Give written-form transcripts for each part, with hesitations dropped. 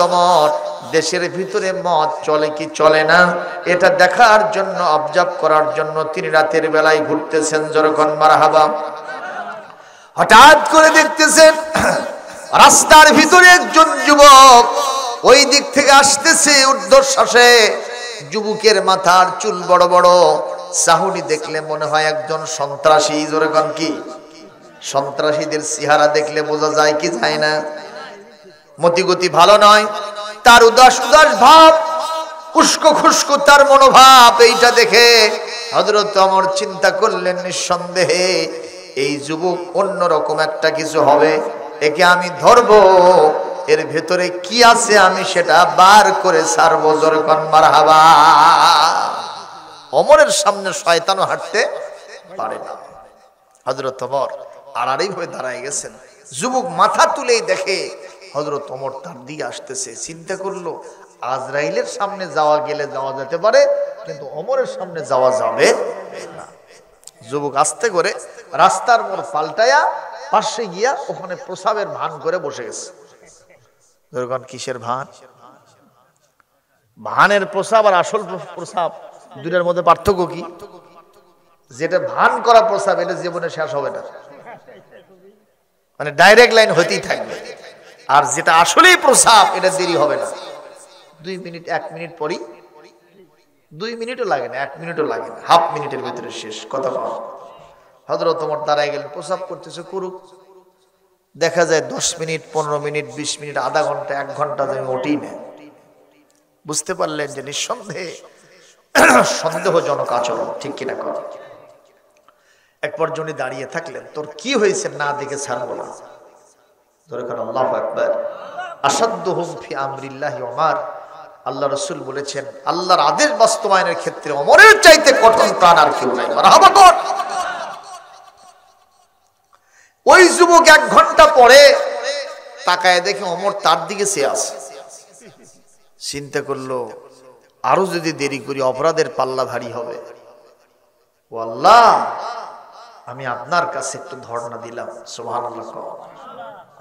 ওমর দেশের ভিতরে মদ চলে কি চলে না এটা দেখার জন্য, অবজার্ভ করার জন্য তিনি রাতের বেলায় ঘুরতেছেন। জোরকন মারহাবা। হঠাৎ করে দেখতেছেন রাস্তার ভিতরে একজন যুবক ওই দিক থেকে আসতেছে ঊর্ধ্বশ্বাসে। যুবকের মাথার চুল বড় বড়, সাহুনি দেখলে মনে হয় একজন সন্ত্রাসী। জোরকন কি? সন্ত্রাসীদের চেহারা দেখলে বোঝা যায় কি যায় না? মতিগতি ভালো নয়, তার উদাস উদাস ভাব, উস্কো খুস্কো তার মনোভাব। এইটা দেখে হযরত ওমর চিন্তা করলেন, নিঃসন্দেহে এই যুবক অন্যরকম একটা কিছু হবে, একে আমি ধরবো, এর ভেতরে কি আছে আমি সেটা বার করে ছাড়বো। জোরকন মারহাবা। ওমরের সামনে শয়তানও হাঁটতে পারে না। হযরত ওমর আড়াআড়ি হয়ে দাঁড়ায় গেছেন। যুবক মাথা তুলেই দেখে হযরত ওমর তার দিকে আসতেছে। চিন্তা করলো আজরাইলের সামনে যাওয়া গেলে যাওয়া যেতে পারে, কিন্তু ওমরের সামনে যাওয়া যাবে না। যুবক আস্তে করে রাস্তার মোড় পাল্টায়া পাশে গিয়া ওখানে প্রসাবের ভান করে বসে গেছে। ধরুন কিসের ভান? ভানের প্রসাব আর আসল প্রসাব দুটার মধ্যে পার্থক্য কি? যেটা ভান করা প্রসাব এটা জীবনে শেষ হবে না, মানে ডাইরেক্ট লাইন হতেই থাকবে। আর যেটা আসলেই প্রসাব এটা দেরি হবে না, 2 মিনিট 1 মিনিট পরই, 2 মিনিটও লাগে না, 1 মিনিটও লাগে না, হাফ মিনিটের ভিতরে শেষ। কথা বল। হযরত ওমর দাঁড়ায় গেলেন, প্রসাব করতেছে করুক। দেখা যায় 10 মিনিট 15 মিনিট 20 মিনিট, আধা ঘন্টা 1 ঘন্টা তুমি ওঠেই না। বুঝতে পারলেন যে নিঃসন্দেহে সন্দেহজনক আচরণ, ঠিক কিনা কর। এক পর্যন্ত দাঁড়িয়ে থাকলেন, তোর কি হয়েছে না দেখে ছাড়বো না। আল্লাহু আকবার। আসাদ্দুহুম ফি আমরিল্লাহি ওমর। আল্লাহ রাসূল বলেছেন আল্লাহর আদেশ বাস্তবায়নের ক্ষেত্রে ওমরের চাইতে কঠোর প্রাণ আর কেউ নাই। মারহাবা কর। ওই যুবক 1 ঘন্টা পরে তাকায় দেখে ওমর তার দিকে চেয়ে আছে। চিন্তা করলো আরো যদি দেরি করি অপরাধের পাল্লা ভারী হবে। ও আল্লাহ, আমি আপনার কাছে একটু ধর্ণা দিলাম। সুবহানাল্লাহ।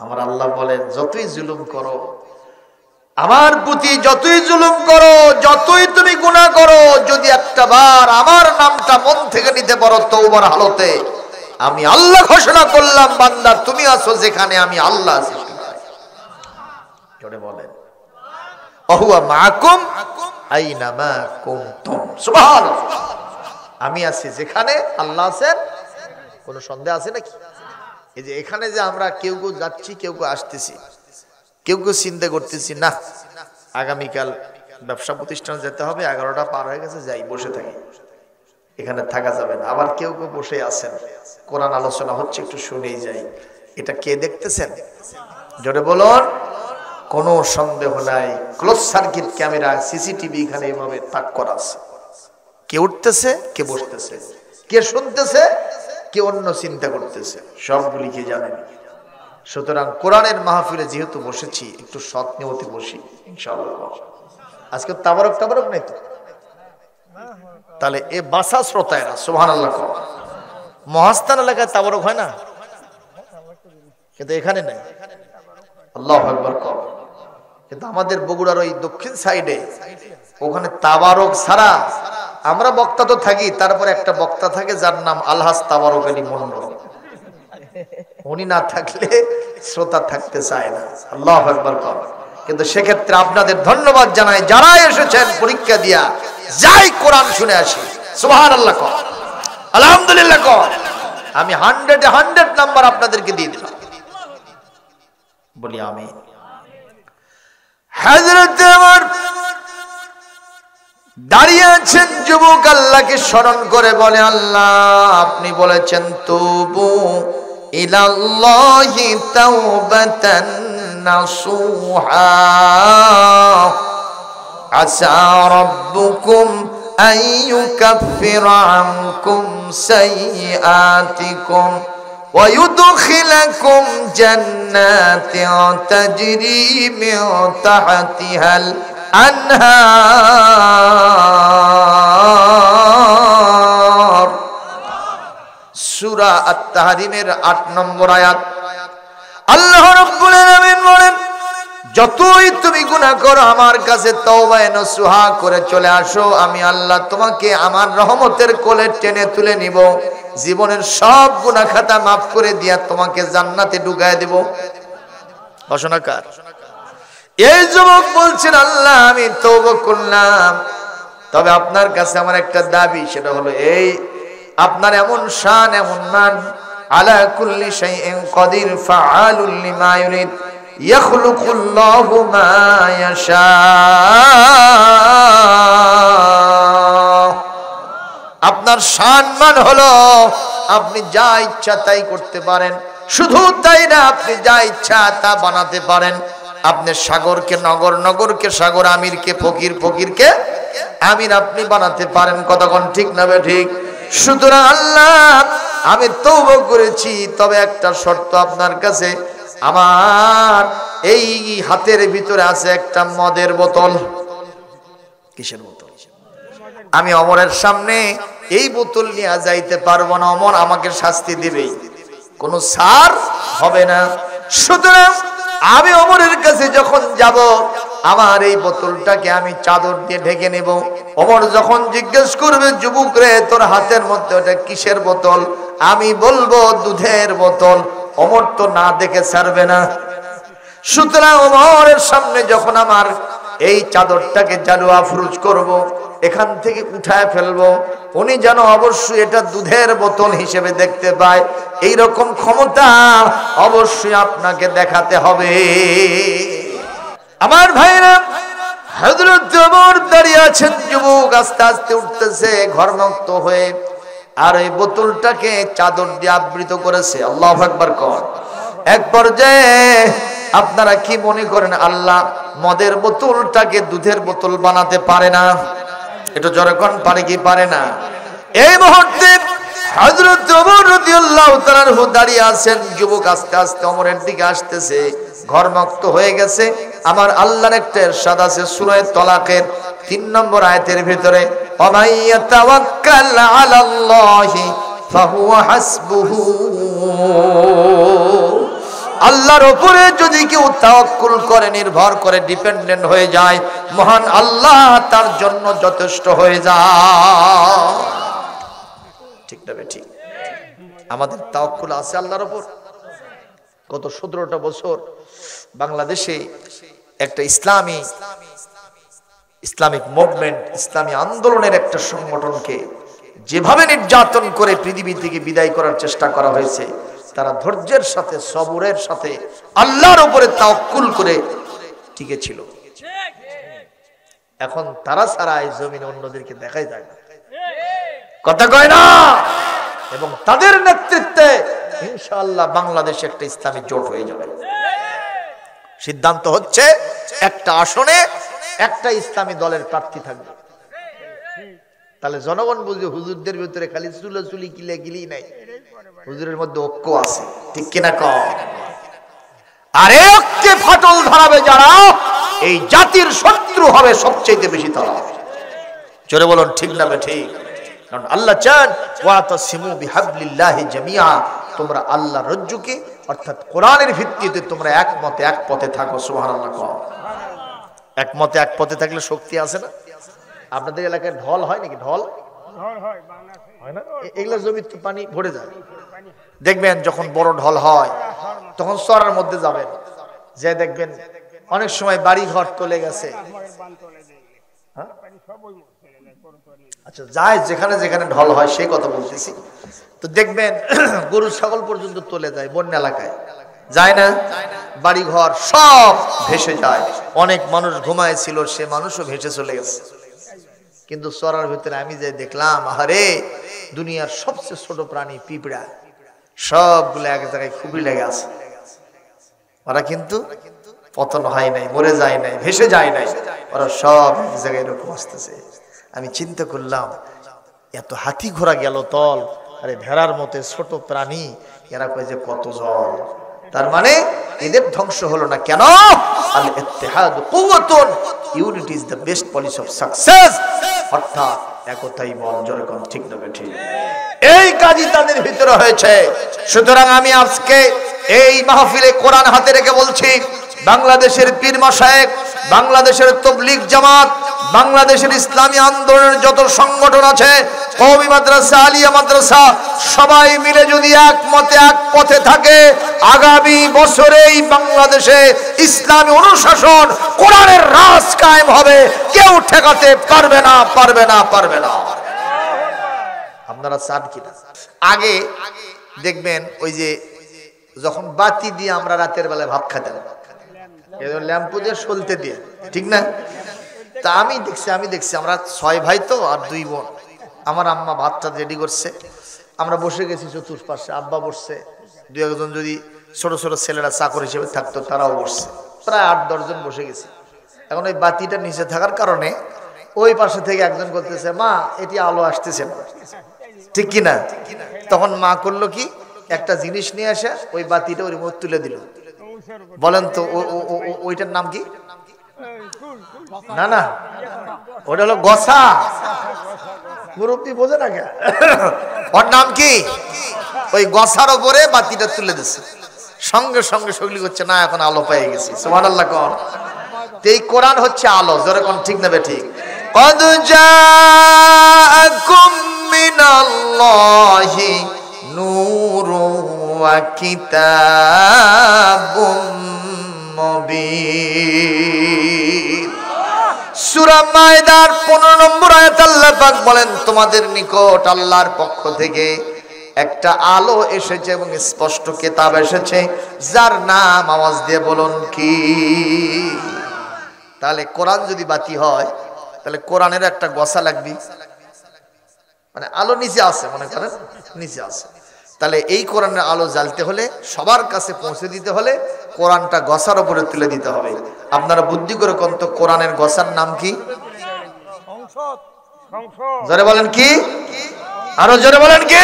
আমার আল্লাহ বলেন যতই জুলুম করো আমার প্রতি, যতই জুলুম করো, যতই তুমি গুনাহ করো, যদি একটা বার আমার নামটা মন থেকে নিতে পারো তওবার হালতে, আমি আল্লাহ ঘোষণা করলাম বান্দা তুমি আছো যেখানে আমি আল্লাহ আছি সেখানে। জোরে বলেন ওহুয়া মাআকুম আইনামা কুনতুম। সুবহানাল্লাহ। আমি আছি যেখানে আল্লাহ আছেন, কোনো সন্দেহ আছে নাকি? এই যে এখানে যে আমরা কেউ কেউ যাচ্ছি, কেউ কেউ আসতেছি, কেউ কেউ চিন্তা করতেছি না আগামীকাল ব্যবসা প্রতিষ্ঠানে যেতে হবে, 11টা পার হয়ে গেছে, যাই বসে থাকি, এখানে থাকা যাবে না। আবার কেউ কেউ বসে আছেন, কোরআন আলোচনা হচ্ছে একটু শুনেই যাই। এটা কে দেখতেছেন? জোরে বলুন। কোনো সন্দেহ নাই, ক্লোজ সার্কিট ক্যামেরা, সিসিটিভি এখানে এভাবে তাক করা আছে। কে উঠতেছে, কে বসতেছে, কে শুনতেছে, কে অন্য চিন্তা করতেছে, সবগুলি কে জানেন। সুতরাং কোরআনের মাহফিলে যেহেতু বসেছি, একটু সৎ নিয়তে বসি ইনশাআল্লাহ। আজকে তাবারক তাবারক নাই তো, তাহলে এ বাসা শ্রোতায়রা সুবহানাল্লাহ। মহাস্থান এলাকায় তাবারক হয় না, কিন্তু এখানে নাই। আল্লাহু আকবার। কিন্তু আমাদের বগুড়ার ওই দক্ষিণ সাইডে ওখানে তাবারক ছাড়া, আমরা বক্তা তো থাকি, তারপরে একটা বক্তা থাকে যার নাম আলহাজ তাবারক আলী মন্ডল। উনি না থাকলে শ্রোতা থাকতে চায় না। আল্লাহু আকবার। কিন্তু সেক্ষেত্রে আপনাদের ধন্যবাদ জানাই, যারা এসেছেন পরীক্ষা দিয়া, যাই কোরআন শুনে আসি। সুবহানাল্লাহ, আলহামদুলিল্লাহ। আমি 100 নাম্বার আপনাদেরকে দিয়ে দিলাম, বলি আমিন। হযরত ওমর দাঁড়িয়ে আছেন, যুবক আল্লাহকে স্মরণ করে বলে আল্লাহ আপনি বলেছেন তুবু ইলাল্লাহি তাওবাতান নাসুহা আসা রাব্বুকুম আইয়ুকাফিরা আনকুম সাইয়্যাতিকুম ওয়া ইউদখিলাকুম জান্নাতিন তাজরি মিন তাহতিহাল আনহার। সূরা আত-তাহরিমের 8 নম্বর আয়াত। আল্লাহ রাব্বুল আলামিন বলেন যতই তুমি গুনাহ করো আমার কাছে তওবায়ে নসুহা করে চলে আসো, আমি আল্লাহ তোমাকে আমার রহমতের কোলে টেনে তুলে নিব, জীবনের সব গুনাহ খাতা মাফ করে দিয়া তোমাকে জান্নাতে ঢুকায় দেব। ঘোষণাকার এই যুবক বলছেন, আল্লাহ আমি তওবা করলাম, তবে আপনার কাছে আমার একটা দাবি, সেটা হলো এই, আপনার এমন শান এমন মান, আলা কুল্লি শাইইন কাদির ফাআলুল লিমা ইউরিদ ইয়াখলুকুল্লাহু মা ইয়াশা। আপনার সম্মান হলো আপনি যা ইচ্ছা তাই করতে পারেন, শুধু তাই না আপনি যা ইচ্ছা তা বানাতে পারেন। আপনি সাগরকে নগর, নগরকে সাগর, আমিরকে ফকির, ফকিরকে আমির আপনি বানাতে পারেন। কতক্ষণ ঠিক না ঠিক? সুতরাং আল্লাহ আমি তওবা করেছি, তবে একটা শর্ত আপনার কাছে, আমার এই হাতের ভিতরে আছে একটা মদের বোতল। কিসের বোতল? আমি ওমরের সামনে এই বোতল নিয়ে যাইতে পারবো না, ওমর আমাকে শাস্তি দিবে, কোনো ছাড় হবে না। সুতরাং আমি ওমরের কাছে যখন যাব, আমার এই বোতলটাকে আমি চাদর দিয়ে ঢেকে নেব। ওমর যখন জিজ্ঞেস করবে, যুবক রে তোর হাতের মধ্যে ওটা কিসের বোতল? আমি বলবো দুধের বোতল। ওমর তো না দেখে ছাড়বে না। সুতরাং ওমরের সামনে যখন আমার এই চাদরটাকে জালু আফরুজ করব, এখান থেকে উঠায় ফেলবো, উনি যেন অবশ্যই এটা দুধের বোতল হিসেবে দেখতে পায়, এই রকম ক্ষমতা অবশ্যই আপনাকে দেখাতে হবে। আমার ভাইরা, হযরত ওমর দাঁড়িয়ে আছেন, যুবক আস্তে আস্তে উঠতেছে ঘরমুক্ত হয়ে, আর এই বোতলটাকে চাদর দিয়ে আবৃত করেছে। আল্লাহু আকবার কর। এক পর্যায়ে আপনারা কি মনে করেন আল্লাহ মদের বোতলটাকে দুধের বোতল বানাতে পারে না? এটা যখন পারে কি পারে না? এই মুহূর্তে হযরত ওমর রাদিয়াল্লাহু তাআলা আনহু দাঁড়িয়ে আছেন, যুবক আস্তে আস্তে ওমরের দিকে আসতেছে, ঘরমুক্ত হয়ে গেছে। আমার আল্লাহর একটা ইরশাদ আছে সূরা তালাকের 3 নম্বর আয়াতের ভিতরে, ওমাইয়া তাওয়াক্কাল আলাল্লাহি ফাহুয়া হাসবুহু। আল্লাহর উপরে যদি কেউ তাওয়াক্কুল করে, নির্ভর করে, ডিপেন্ডেন্ট হয়ে যায়, মহান আল্লাহ তার জন্য যথেষ্ট হয়ে যায়। ঠিক না ঠিক? আমাদের তাওয়াক্কুল আছে আল্লাহর উপর। গত 17টা বছর বাংলাদেশে একটা ইসলামিক মুভমেন্ট, ইসলামী আন্দোলনের একটা সংগঠনকে যেভাবে নির্যাতন করে পৃথিবী থেকে বিদায় করার চেষ্টা করা হয়েছে, তারা ধৈর্যের সাথে, সবরের সাথে আল্লাহর উপরে তাওয়াক্কুল করে টিকে ছিল। এখন তারা ছাড়া এই জমিনে অন্যদেরকে দেখাই যায় না, কথা কয় না। এবং তাদের নেতৃত্বে ইনশাআল্লাহ বাংলাদেশে একটা ইসলামী জোট হয়ে যাবে। সিদ্ধান্ত হচ্ছে একটা আসনে একটা ইসলামী দলের প্রার্থী থাকবে। তাহলে জনগণ বুঝবে হুজুরদের ভিতরে খালি চুলাচুলি কিলাকিলি নাই, হুজুরের মধ্যে ঐক্য আছে। ঠিক কিনা কম? আর এই ঐক্যে ফাটল ধরাবে যারা, এই জাতির শত্রু হবে সবচেয়ে বেশি তারা। জোরে বলুন ঠিক না ঠিক? কারণ আল্লাহ চান ওয়াতাসিমু বিহাবলিল্লাহি জামিআ, তোমরা আল্লাহর রজ্জুকে অর্থাৎ কোরআনের ভিত্তিতে তোমরা একমতে এক পথে থাকো। সুবহানাল্লাহ কও। একমতে এক পথে থাকলে শক্তি আছে না? আপনাদের এলাকায় ঢল হয় নাকি? ঢল হয় না? এগুলা জমির তো পানি ভরে যায়। দেখবেন যখন বড় ঢল হয় তখন চড়ার মধ্যে যাবেন, যে দেখবেন অনেক সময় বাড়ি ঘর চলে গেছে। আচ্ছা, যায় যেখানে যেখানে ঢল হয় সেই কথা বলতেছি। তো দেখবেন গরু ছাগল পর্যন্ত চলে যায়, বন্যা এলাকায় যায় না? বাড়ি ঘর সব ভেসে যায়। অনেক মানুষ ঘুমাইছিল, সে মানুষও ভেসে চলে গেছে। কিন্তু চরার ভিতরে আমি যে দেখলাম, আরে দুনিয়ার সবচেয়ে ছোট প্রাণী পিঁপড়া সবগুলো এক জায়গায় খুবই লেগে আছে। ওরা কিন্তু পতন হয় নাই, মরে যায় নাই, ভেসে যায় নাই, ওরা সব এক জায়গায় এরকম আসতেছে। আমি চিন্তা করলাম, এত হাতি ঘোড়া গেল তল, আরে ভেড়ার মতো ছোট প্রাণী, এরা কয় যে কত জল। তার মানে এদের ধ্বংস হলো না কেন? আল ইত্তিহাদ কুওয়াতুন, unity is the best policy of success. অর্থাৎ একতাই বল। জোরে কোন ঠিক না ঠিক? এই কাজই তাদের ভিতরে হয়েছে। সুতরাং আমি আজকে এই মাহফিলে কোরআন হাতে রেখে বলছি, বাংলাদেশের পীর মাশায়েখ, বাংলাদেশের তাবলীগ জামাত, বাংলাদেশের ইসলামী আন্দোলনের যত সংগঠন আছে, কওমি মাদ্রাসা, আলিয়া মাদ্রাসা, সবাই মিলে যদি একমতে এক পথে থাকে, আগামী বছরেই বাংলাদেশে ইসলামী অনুশাসন, কোরআনের রাজ কায়েম হবে। কেউ ঠেকাতে পারবে না, পারবে না, পারবে না। আপনারা চান কিনা? আগে দেখবেন ওই যে যখন বাতি দিয়ে আমরা রাতের বেলায় ভাত খেতাম, ল্যাম্পু দিয়ে সলতে দিয়ে, ঠিক না? তা আমি দেখছি আমরা 6 ভাই তো আর 2 বোন। আমার আম্মা ভাতটা রেডি করছে, আমরা বসে গেছি চতুর্পাশে, আব্বা বসছে, 2-1 জন যদি ছোট ছোট ছেলেরা চাকর হিসেবে থাকতো তারাও বসছে, প্রায় 8-10 জন বসে গেছি। এখন ওই বাতিটা নিচে থাকার কারণে ওই পাশে থেকে একজন করতেছে, মা এটি আলো আসতেছে না, ঠিক কিনা? তখন মা করলো কি, একটা জিনিস নিয়ে আসে ওই বাতিটা ওর মধ্যে তুলে দিল। বলেন তো ওইটার নাম কি? না না, ওটা হলো গসা। মুরব্বি বোঝে না কেন? ওর নাম কি? ওই গসার উপরে বাতিটা তুলে দিচ্ছে, সঙ্গে সঙ্গে সগলি করছে, না এখন আলো পেয়ে গেছি। সুবহানাল্লাহ কোন? এই কোরআন হচ্ছে আলো, জোরে কোন ঠিক না বেঠিক? কদ জাআকুম মিনাল্লাহি নূরুন ওয়া কিতাবুম মুবিন। সূরা মায়দার 15 নম্বর আয়াত আল্লাহ পাক বলেন, তোমাদের নিকট আল্লাহর পক্ষ থেকে একটা আলো এসেছে এবং স্পষ্ট কিতাব এসেছে, যার নাম আওয়াজ দিয়ে বলুন কি? তাহলে কোরআন যদি বাতি হয় তাহলে কোরআনের একটা গসা লাগবে, মানে আলো নিচে আছে, মনে করেন নিচে আছে। তাহলে এই কোরআনের আলো জ্বালতে হলে, সবার কাছে পৌঁছে দিতে হলে কোরআনটা গসার উপরে তুলে দিতে হবে। আপনারা বুদ্ধি করে কোন তো কোরআনের গসার নাম কি? জোরে বলেন কি? আরো জোরে বলেন কি?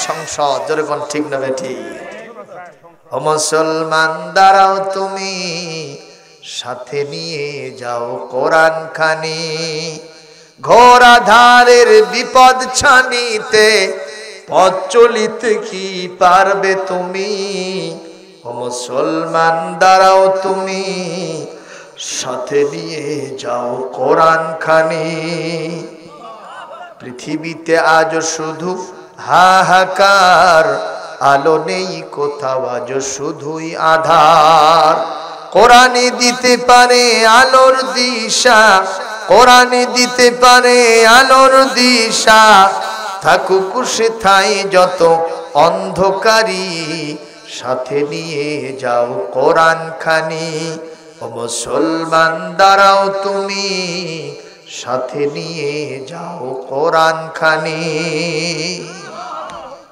সংসদ। জোরে কোন ঠিক না বেঠিক? ও মুসলমান দাঁড়াও, তুমি সাথে নিয়ে যাও কোরআন খানি, ঘোর আধারের বিপদ ছানিতে পথ চলিতে কি পারবে তুমি? ও মুসলমান দাঁড়াও, তুমি সাথে নিয়ে যাও কোরআন খানি। পৃথিবীতে আজ শুধু হাহাকার, আলো নেই কোথাও, আজ শুধুই আধার। কোরআনে দিতে পারে আলোর দিশা, কোরআনে দিতে পারে আলোর দিশা, থাকুক সেথায় যত অন্ধকারী, সাথে নিয়ে যাও কোরআন খানি। ও মুসলমান দাঁড়াও, তুমি সাথে নিয়ে যাও কোরআন খানি।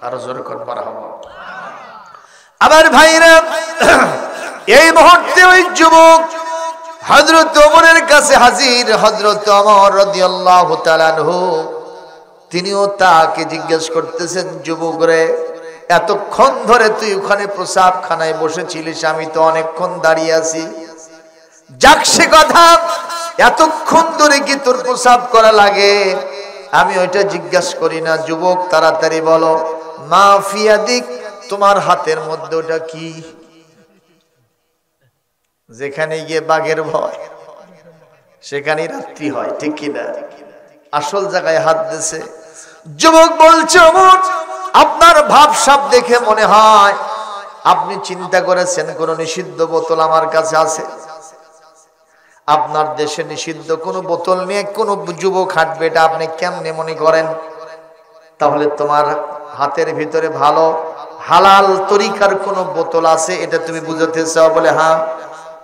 আরো জোরে কোন মারহাবা। আবার ভাইরা, এই মুহূর্তে ওই যুবক হযরত ওমরের কাছে হাজির। হযরত ওমর রাদিয়াল্লাহু তাআলা আনহু তিনিও তাকে জিজ্ঞেস করতেছেন, যুবক রে, এতক্ষণ ধরে তুই ওখানে প্রসাবখানায় বসেছিলিস, আমি তো অনেকক্ষণ দাঁড়িয়ে আছি। যাক সে কথা, এতক্ষণ ধরে কি তোর প্রসাব করা লাগে? আমি ওইটা জিজ্ঞেস করি না। যুবক তাড়াতাড়ি বলো, মা ফিয়াদিক, তোমার হাতের মধ্যে ওটা কি? যেখানে গিয়ে বাঘের ভয় সেখানেই রাত্রি হয়, ঠিক কিনা? আসল জায়গায় হাত দিয়েছে। যুবক বলছে, ওমর, আপনার ভাবসাব দেখে মনে হয় আপনি চিন্তা করেছেন কোন নিষিদ্ধ বোতল আমার কাছে আছে। আপনার দেশে নিষিদ্ধ কোন বোতল নিয়ে কোন যুবক হাঁটবে, এটা আপনি কেমনে মনে করেন? তাহলে তোমার হাতের ভিতরে ভালো হালাল তরিকার কোন বোতল আছে, এটা তুমি বুঝাতে চাও? বলে হ্যাঁ।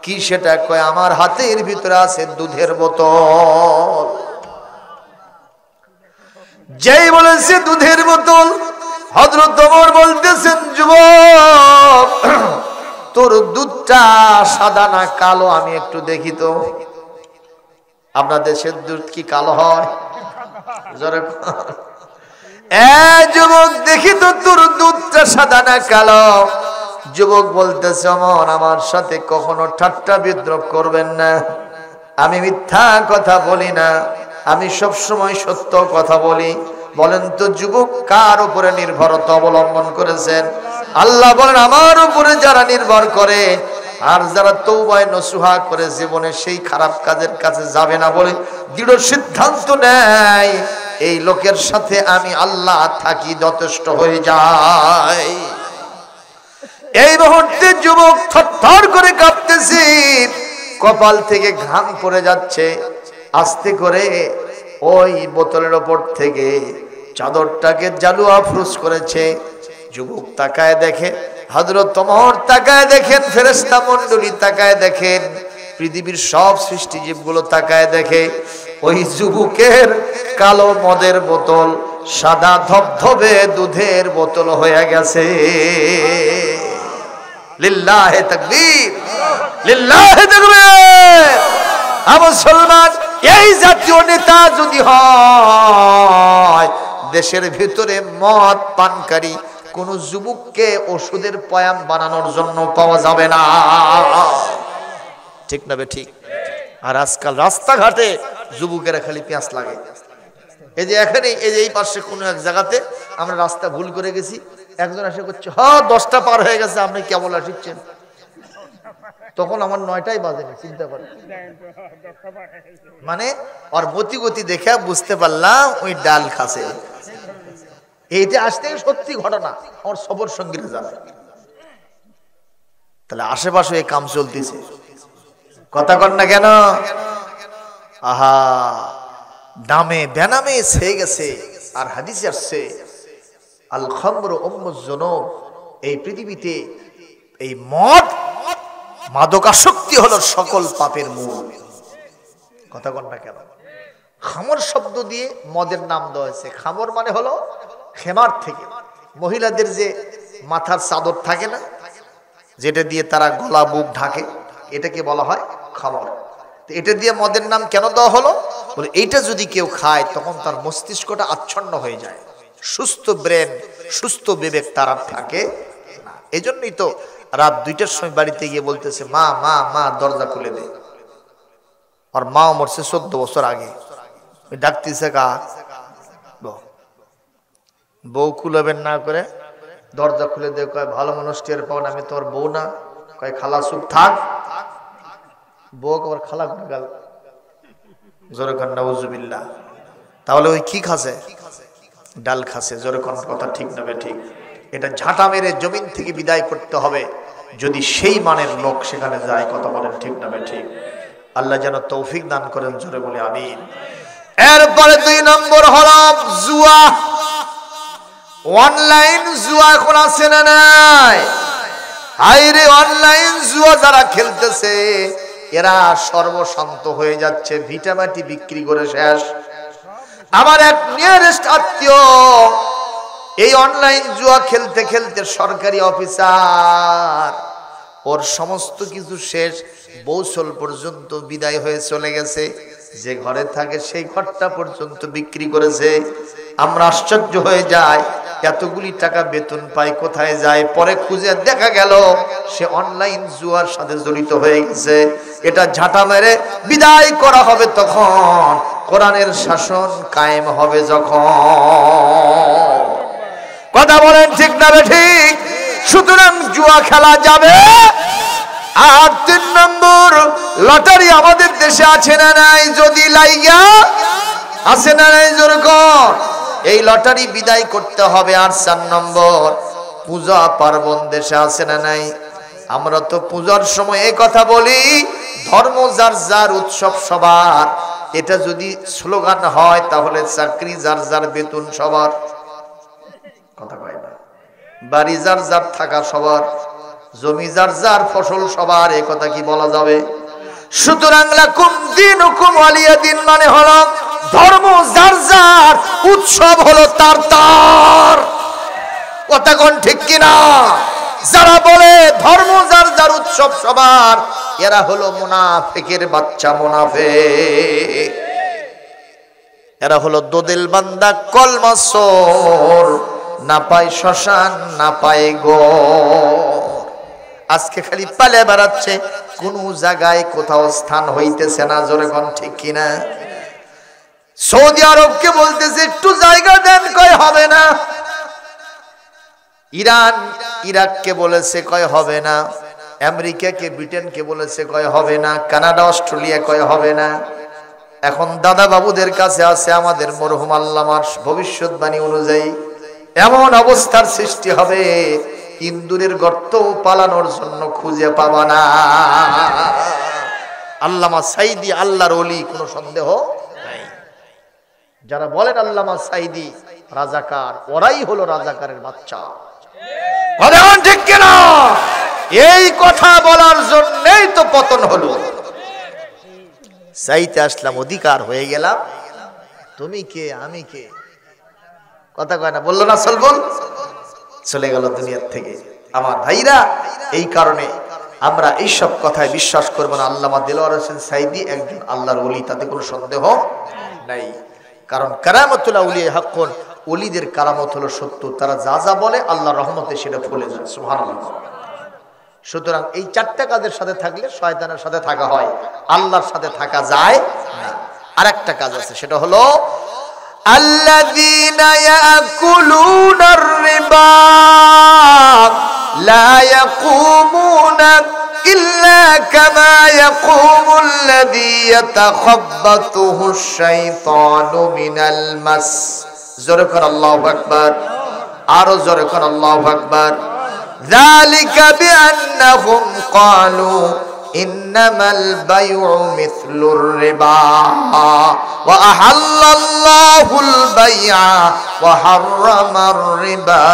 কি সেটা? কয়, আমার হাতের ভিতরে আছে দুধের বোতল। যেই বলেছে দুধের বোতল, হযরত ওমর বলতেছেন, যুবক, তোর দুধটা সাদা না কালো? আমি একটু দেখি তো। আপনার দেশের দুধ কি কালো হয়? যুবক, দেখি তো তোর দুধটা সাদা না কালো? যুবক বলতেছে, ওমর, আমার সাথে কখনো ঠাট্টা বিদ্রোহ করবেন না। আমি মিথ্যা কথা বলি না, আমি সব সময় সত্য কথা বলি। বলেন তো যুবক, কার উপরে নির্ভরতা অবলম্বন করেছেন? আল্লাহ বলেন, আমার উপরে যারা নির্ভর করে আর যারা তওবায়ে নসুহা করে জীবনে সেই খারাপ কাজের কাছে যাবে না বলে দৃঢ় সিদ্ধান্ত নেয়, এই লোকের সাথে আমি আল্লাহ থাকি যথেষ্ট হয়ে যায়। এই মুহূর্তে যুবক থরথর করে কাঁপতেছে, কপাল থেকে ঘাম পড়ে যাচ্ছে। আস্তে করে ওই বোতলের ওপর থেকে চাদরটাকে জালুয়া ফুরুস করেছে। যুবক তাকায় দেখে, হযরত ওমর তাকায় দেখেন, ফেরেশতা মণ্ডলী তাকায় দেখেন, পৃথিবীর সব সৃষ্টিজীবগুলো তাকায় দেখে ওই যুবকের কালো মদের বোতল সাদা ধবধবে দুধের বোতল হয়ে গেছে। লিল্লাহে তাকবীর, লিল্লাহে তাকবীর। মুসলমান, এই জাতীয় নেতা যদি হয়, দেশের ভিতরে মদ পানকারী কোন যুবককে ওষুধের পয়াম বানানোর জন্য পাওয়া যাবে না। ঠিক না বে ঠিক? আর আজকাল রাস্তাঘাটে যুবকেরা খালি পেঁয়াজ লাগে। এই যে এখানে এই যে এই পাশে কোনো এক জায়গাতে আমরা রাস্তা ভুল করে গেছি, একজন এসে করছে, হ্যাঁ 10টা পার হয়ে গেছে, আপনি কেবল আসছেন। তখন আমার 9টাই বাজেনি, চিন্তা করেন। মানে ওর গতি গতি দেখে বুঝতে পারলাম ওই ডাল খাসে। এইটা আসতে সত্যি ঘটনা, আমার সবর সঙ্গীরা জানে। তাহলে আশেপাশে এই কাম চলতেছে, কথা কন না কেন? আহা, নামে বেনামে ছেয়ে গেছে। আর হাদিসে আসছে, আল খামরু উম্মুজ যুনুব, এই পৃথিবীতে এই মদ মাদকাসক্তি হলো সকল পাপের মূল। কথা কন না কেন? খামর শব্দ দিয়ে মদের নাম দেওয়া হয়েছে। খামর মানে হলো খেমার থেকে মহিলাদের যে মাথার চাদর থাকে না, যেটা দিয়ে তারা গলা বুক ঢাকে, এটাকে বলা হয় খামর। তো এটা দিয়ে মদের নাম কেন দেওয়া হলো? বলে এইটা যদি কেউ খায় তখন তার মস্তিষ্কটা আচ্ছন্ন হয়ে যায়, সুস্থ ব্রেন সুস্থ বিবেক তার আর থাকে না। এই জন্যই তো রাত 2টার সময় বাড়িতে গিয়ে বলতেছে, মা মা মা দরজা খুলে দে। আর মা মরছে 14 বছর আগে। ডাকতেছে কা বউ খুলবেন না করে দরজা খুলে দে। কয় ভালো মানুষ টের পাও না, আমি তোর বউ না। কয় খালা চুপ থাক। বউ আবার খালা করে গেল, জোরে কন নাউজুবিল্লাহ। তাহলে ওই কি খাসে? ডাল খাসে। জোরে কন, কথা ঠিক না ঠিক? এটা ঝাঁটা মেরে জমিন থেকে বিদায় করতে হবে যদি সেই মানের লোক সেখানে যায়। কথা বলেন ঠিক না ঠিক? আল্লাহ যেন তৌফিক দান করেন, জোরে বলে আমিন। এরপরে 2 নম্বর হলো জুয়া। অনলাইন জুয়া এখন আছে না নাই? হাইরে, অনলাইন জুয়া যারা খেলতেছে এরা সর্বশান্ত হয়ে যাচ্ছে, ভিটামাটি বিক্রি করে শেষ। আমার এক নিয়ারেস্ট আত্মীয় এই অনলাইন জুয়া খেলতে খেলতে সরকারি অফিসার, ওর সমস্ত কিছু শেষ, বৌসল পর্যন্ত বিদায় হয়ে চলে গেছে। যে ঘরে থাকে সেই ঘরটা পর্যন্ত বিক্রি করেছে। আমরা আশ্চর্য হয়ে যাই, এতগুলি টাকা বেতন পায় কোথায় যায়? পরে খুঁজে দেখা গেল সে অনলাইন জুয়ার সাথে জড়িত হয়ে গেছে। এটা ঝাঁটা মেরে বিদায় করা হবে তখন, কোরআনের শাসন কায়েম হবে যখন। কথা বলেন ঠিক না ঠিক? সুতরাং জুয়া খেলা যাবে। আর 3 নম্বর, লটারি আমাদের দেশে আছে না নাই? যদি লাইগা আছে না নাই যেরকম, এই লটারি বিদায় করতে হবে। আর 4 নম্বর, পূজা পার্বণ দেশে আছে না নাই? আমরা তো পূজার সময় এই কথা বলি, ধর্ম যার যার, উৎসব সবার। এটা যদি স্লোগান হয় তাহলে চাকরি যার যার, বেতন সবার। কথা কয় না? বাড়ি যার যার, থাকা সবার, জমি যার যার, ফসল সবার। এ কথা কি বলা যাবে? সুতরাং লাকুম দীনুকুম ওয়ালিয়া দিন মানে হলো ধর্ম যার যার, উৎসব হলো তার তার। কথা কোন ঠিক কিনা? যারা বলে ধর্ম যার যার, উৎসব সবার, এরা হলো মুনাফিকের বাচ্চা, মুনাফিক। এরা হলো দোদেল বান্দা, কলমাসর, না পায় শ্মশান না পায় গোর। আজকে খালি পালে বেড়াচ্ছে, কোন জায়গায় কোথাও স্থান হইতেছে না। জোরে কোন ঠিক কিনা? সৌদি আরবকে বলতেছে একটু জায়গা দেন, কয় হবে না। ইরান ইরাককে বলেছে, কয় হবে না। আমেরিকাকে ব্রিটেনকে বলেছে কয় হবে না, কানাডা অস্ট্রেলিয়া কয় হবে না। এখন দাদা বাবুদের কাছে আছে আমাদের মরহুম আল্লামার ভবিষ্যৎবাণী অনুযায়ী এমন অবস্থার সৃষ্টি হবে ইন্দুরের গর্ত পালানোর জন্য খুঁজে পাবা না। আল্লামা সাইদি আল্লাহর ওলি, কোনো সন্দেহ নাই। যারা বলেন আল্লামা সাইদি রাজাকার, ওরাই হলো রাজাকারের বাচ্চা। ঠিক কিনা? এই কথা বলার জন্যই তো পতন হলো। চাইতে আসলাম, অধিকার হয়ে গেলাম, তুমি কে আমি কে, কথা কয় না, বললো না চল বল, চলে গেল দুনিয়ার থেকে। আমার ভাইরা, এই কারণে আমরা এইসব কথায় বিশ্বাস করব না। আল্লামা দেলোয়ার হোসেন সাইদি একজন আল্লাহর ওলি, তাতে কোনো সন্দেহ নাই। কারণ কারামতুল আউলিয়া হাক্কুন, ওলিদের কারামত হলো সত্য। তারা যা যা বলে আল্লাহর রহমতে সেটা ফলে যায়। সুবহানাল্লাহ। সুতরাং এই চারটা কাজের সাথে থাকলে শয়তানের সাথে থাকা হয়, আল্লাহর সাথে থাকা যায় না। আর একটা কাজ আছে, সেটা হলো আল্লাযীনা ইয়াকুলুনার রিবা লা ইয়াকুমুনা ইল্লা কামা ইয়াকুমুল্লাযী ইয়াতাখাব্বাতুহুশ শাইতানু মিনাল মাস। জোরে করে আল্লাহু আকবার, আরো জোরে করে আল্লাহু আকবার। ذلك بأنهم قالوا إنما البيع مثل الربا وأحل الله البيع وحرم الربا।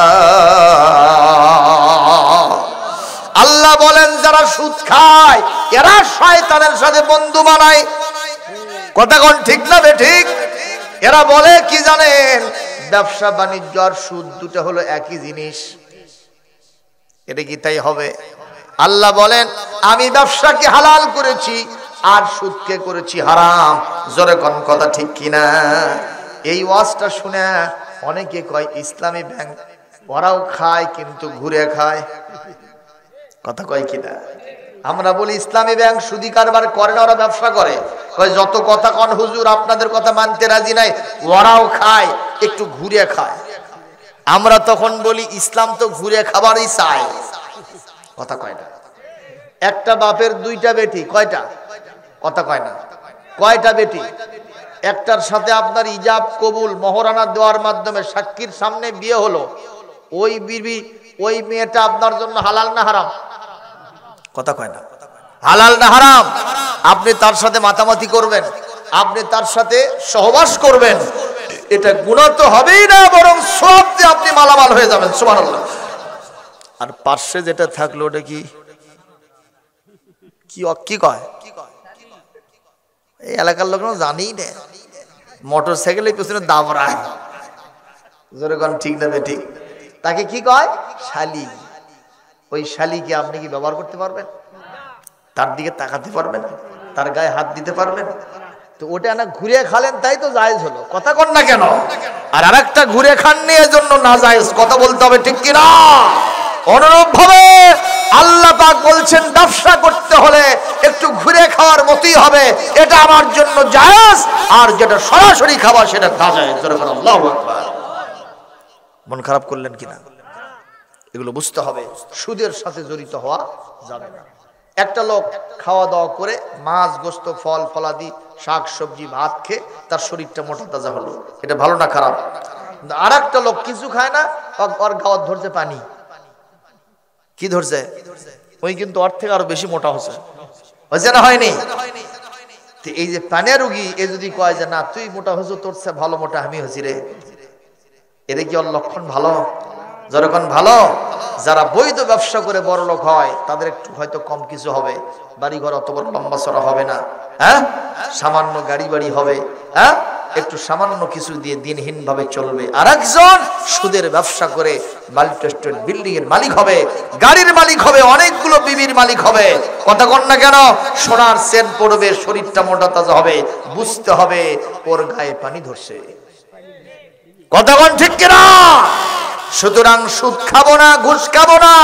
আল্লাহ বলেন যারা সুদ খায় এরা শয়তানের সাথে বন্ধু বানায়। কথা কোন ঠিক না বেঠিক? এরা বলে কি জানেন, ব্যবসা বাণিজ্য আর সুদ দুটো হলো একই জিনিস। এটা কি তাই হবে? আল্লাহ বলেন আমি ব্যবসাকে হালাল করেছি আর সুদকে করেছি হারাম। জোরে কোন কথা ঠিক কিনা? এই ওয়াজটা শুনে অনেকে কয় ইসলামী ব্যাংক, ওরাও খায় কিন্তু ঘুরে খায়। কথা কয় কিনা? আমরা বলি ইসলামী ব্যাংক সুদি কারবার করে না, ওরা ব্যবসা করে। কয় যত কথা কন হুজুর, আপনাদের কথা মানতে রাজি নাই, ওরাও খায় একটু ঘুরে খায়। আমরা তখন বলি ইসলাম তো ঘুরে খাবারই চায়। কথা কয় না? একটা বাপের দুইটা বেটি, কয়টা? কথা কয় না? কয়টা বেটি? একটার সাথে আপনার ইজাব কবুল মহরানা দেওয়ার মাধ্যমে সাক্ষীর সামনে বিয়ে হলো, ওই বিবি ওই মেয়েটা আপনার জন্য হালাল না হারাম? কথা কয় না? হালাল না হারাম? আপনি তার সাথে মাতামাতি করবেন, আপনি তার সাথে সহবাস করবেন, এটা গুনাহ তো হবেই না, বরং সব দিয়ে আপনি মালামাল হয়ে যাবেন। সুবহানাল্লাহ। আর পার্শ্বে যেটা থাকলো ওটা কি কি কয়? এই এলাকার লোক জানি না, মোটর সাইকেলের পেছনে দাবড়ায়। জোরে কোন ঠিক না বেঠিক? তাকে কি কয়? শালি। ওই শালিকে আপনি কি ব্যবহার করতে পারবেন? তার দিকে তাকাতে পারবেন? তার গায়ে হাত দিতে পারবেন? তো ওটা না ঘুরে খালেন তাই তো জায়েজ হলো। কথা কন না কেন? আর আরেকটা ঘুরে খান নিয়ে জন্য না জায়েজ। কথা বলতে হবে ঠিক কি না? অনুরূপ ভাবে আল্লাহ পাক বলছেন ব্যবসা করতে হলে একটু ঘুরে খাওয়ার মতই হবে, এটা আমার জন্য জায়েজ। আর যেটা সরাসরি খাওয়া সেটা নাজায়েজ। জোরে বলেন আল্লাহু আকবার। মন খারাপ করলেন কিনা? এগুলো বুঝতে হবে। সুদের সাথে জড়িত হওয়া যাবে না। একটা লোক খাওয়া দাওয়া করে মাছ গোস্ত ফল ফলাদি শাক সবজি ভাত খেয়ে তার শরীরটা মোটা তাজা হলো, এটা ভালো না খারাপ? আর একটা লোক কিছু খায় না, ওর গাওয়াত ধরছে পানি। কি ধরছে? ওই কিন্তু ওর থেকে আরো বেশি মোটা হচ্ছে। হয়েছে না হয়নি? এই যে পানিয়া রুগী, এ যদি কয় যে না তুই মোটা হয়েছ, তোর চেয়ে ভালো মোটা আমি হয়েছি রে, এটা কি ওর লক্ষণ ভালো? যখন ভালো, যারা বৈধ ব্যবসা করে বড় লোক হয় তাদের একটু হয়তো কম কিছু হবে, বাড়ি ঘর অত বড় লম্বা চড়া হবে না, হ্যাঁ, সামান্য গাড়ি বাড়ি হবে, হ্যাঁ, একটু সামান্য কিছু দিয়ে দিনহীন ভাবে চলবে। আর একজন সুদের ব্যবসা করে মাল্টিস্টেট বিল্ডিং এর মালিক হবে, গাড়ির মালিক হবে, অনেকগুলো বিবির মালিক হবে। কথা কন না কেন? সোনার সেন পড়বে, শরীরটা মোটা তাজা হবে, বুঝতে হবে ওর গায়ে পানি ধরছে। কথা কন ঠিক কিনা? সুতরাং সুদ খাবো না, ঘুষ খাবো না,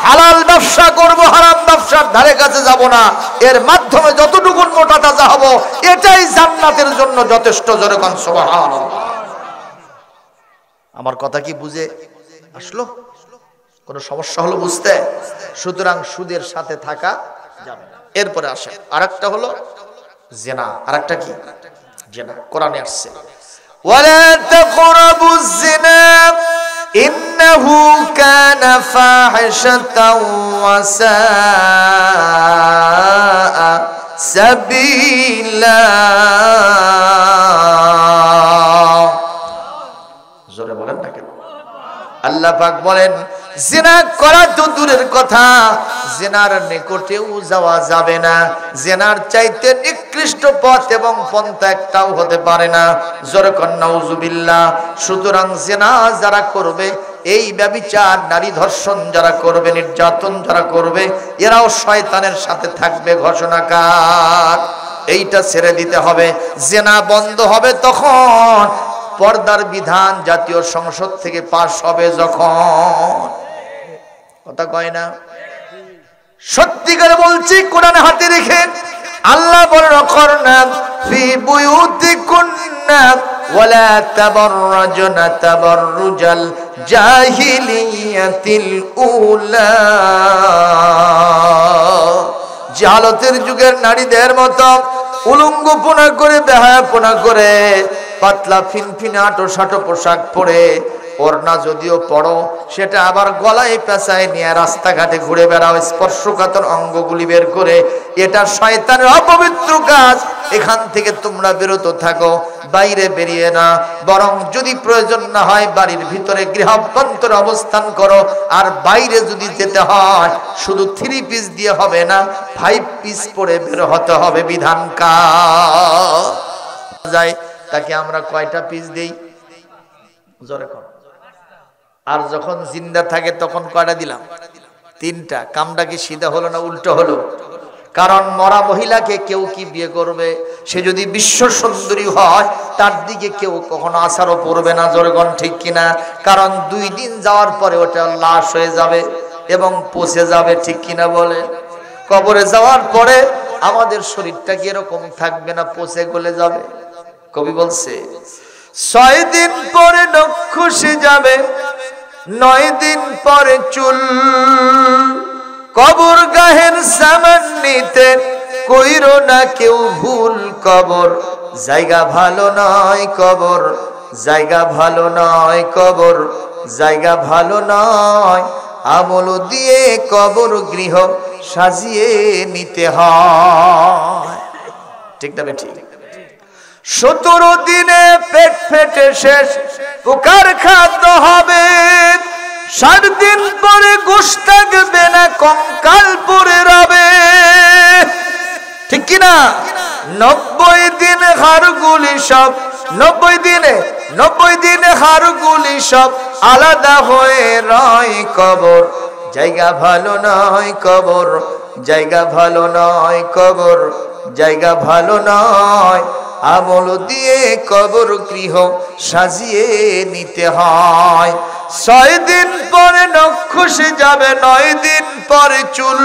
হালাল ব্যবসা করব, হারাম ব্যবসার ধারে কাছে যাব না। এর মাধ্যমে যতটুকু মোটা তাজা হব এটাই জান্নাতের জন্য যথেষ্ট। জোরে কোন সুবহানাল্লাহ। আমার কথা কি বুঝে আসলো? কোনো সমস্যা হলো বুঝতে? সুতরাং সুদের সাথে থাকা যাবে না। এরপরে আসেন আরেকটা হলো জিনা। আরেকটা কি? জিনা। কোরআনে আসছে ওয়ালা তাকরাবুজ জিনা ইন্নাহু কানা ফাহিশাতাও ওয়া সাআ সাবিলা। জোরে বলেন না কেন? আল্লাহ পাক বলেন জিনা করা তো দূরের কথা, জিনার নিকটেও যাওয়া যাবে না। জিনার চাইতে নিকৃষ্ট পথ এবং পন্থা একটাও হতে পারে না। জোরে কর নাউজুবিল্লাহ। সুতরাং জিনা যারা করবে, এই ব্যভিচার নারী ধর্ষণ যারা করবে, নির্যাতন যারা করবে, এরাও শয়তানের সাথে থাকবে। ঘোষণাকার এইটা ছেড়ে দিতে হবে। জিনা বন্ধ হবে তখন পর্দার বিধান জাতীয় সংসদ থেকে পাশ হবে যখন। কথা কয় না? সত্যিকারে বলছি, কোরআন হাতে রেখে আল্লাহ বলেন করনা ফি বুয়ুতিকুন্না ওয়ালা তাবাররাজনা তাবাররুজাল জাহিলিয়াতিল উলা। জাহালতের যুগের নারীদের মতো উলঙ্গপনা করে, বেহায়াপনা করে, পাতলা ফিনফিনে আটো সাটো পোশাক পরে, ওড়না যদিও পড়ো সেটা আবার গলায় পেঁচায় নিয়ে রাস্তাঘাটে ঘুরে বেড়াও, স্পর্শকাতর অঙ্গগুলি বের করে। এটা শয়তানের অপবিত্র কাজ। এখান থেকে তোমরা বিরত থাকো, বাইরে বেরিয়ে না। বরং যদি প্রয়োজন না হয় বাড়ির ভিতরে গৃহাভ্যন্তরে অবস্থান করো। আর বাইরে যদি যেতে হয় শুধু 3 পিস দিয়ে হবে না, 5 পিস পরে বের হতে হবে। বিধান কাজ যায় তাকে আমরা কয়টা পিস দেই? জোরে কর। আর যখন জিন্দা থাকে তখন কয়টা দিলাম? 3টা। কামটা কি সিধা হলো না উল্টো হলো? কারণ মরা মহিলাকে কেউ কি বিয়ে করবে? সে যদি বিশ্ব সুন্দরী হয় তার দিকে কেউ কখনো আসারও পড়বে না। জোরে কর ঠিক কিনা? কারণ 2 দিন যাওয়ার পরে ওটা লাশ হয়ে যাবে এবং পচে যাবে। ঠিক কিনা বলে? কবরে যাওয়ার পরে আমাদের শরীরটা কি এরকম থাকবে না, পচে গলে যাবে? কবি বলছে 6 দিন পরে নখ খসে যাবে, 9 দিন পরে চুল। কবর গাহের সামান নিতে কইরো না কেউ ভুল। কবর জায়গা ভালো নয়, কবর জায়গা ভালো নয়, কবর জায়গা ভালো নয়। আমল দিয়ে কবর গৃহ সাজিয়ে নিতে হয়। ঠিক না বেঠিক? 17 দিনে পেট ফেটে শেষ, পোকার খাদ্য হবে। 7 দিন পরে গোশ থাকবে না, কঙ্কাল পরে রবে। ঠিক কিনা? 90 দিন হাড়গুলি সব, 90 দিনে হাড়গুলি সব আলাদা হয়ে রয়। কবর জায়গা ভালো নয়, কবর জায়গা ভালো নয়, কবর জায়গা ভালো নয়। আমল দিয়ে কবর গৃহ সাজিয়ে নিতে হয়। 6 দিন পরে নখ খসে যাবে, 9 দিন পরে চুল।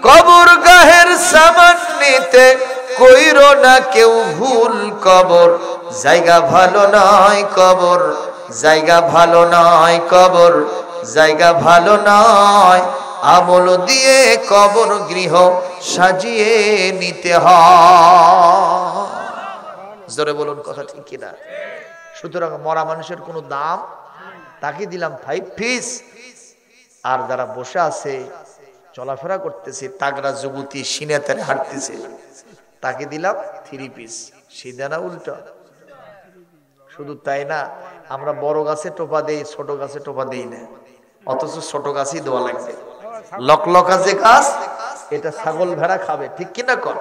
কবর গাহের সামান নিতে কইরো না কেউ ভুল। কবর জায়গা ভালো নয়, কবর জায়গা ভালো নয়, কবর জায়গা ভালো নয়। আমল দিয়ে কবর গৃহ সাজিয়ে নিতে হয়। জোরে বলুন কথা ঠিক কিনা? সুতরাং মরা মানুষের কোনো দাম, তাকে দিলাম 5 পিস। আর যারা বসে আছে চলাফেরা করতেছে, তাগড়া যুবতী সিনেতারে হাঁটতেছে, তাকে দিলাম 3 পিস। সিধা না উল্টো? শুধু তাই না, আমরা বড় গাছে টোপা দেই, ছোট গাছে টোপা দেই না। অথচ ছোট গাছই দেওয়া লাগবে। লকলকা যে গাছ, এটা ছাগল ভেড়া খাবে। ঠিক কিনা কর?